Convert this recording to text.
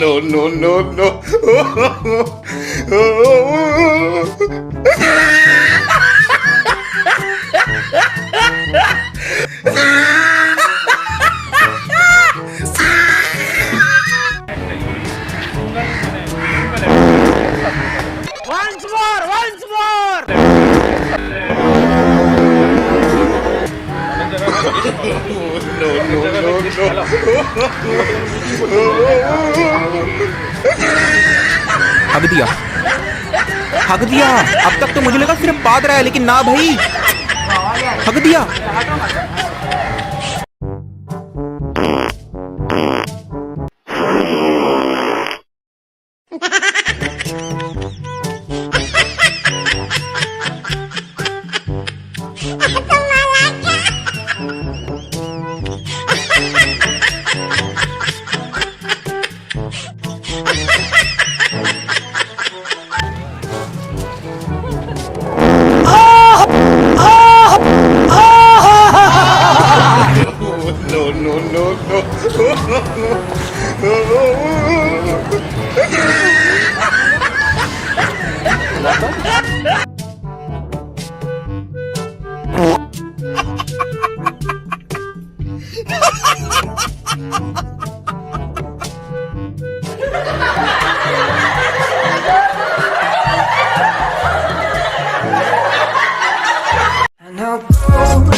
No, no, no, no. Once more, once more. No, no, हक दिया, हक दिया। अब तक तो मुझे लगा सिर्फ पाद रहा है, लेकिन ना भाई, हक दिया। no, no, no, And I'll go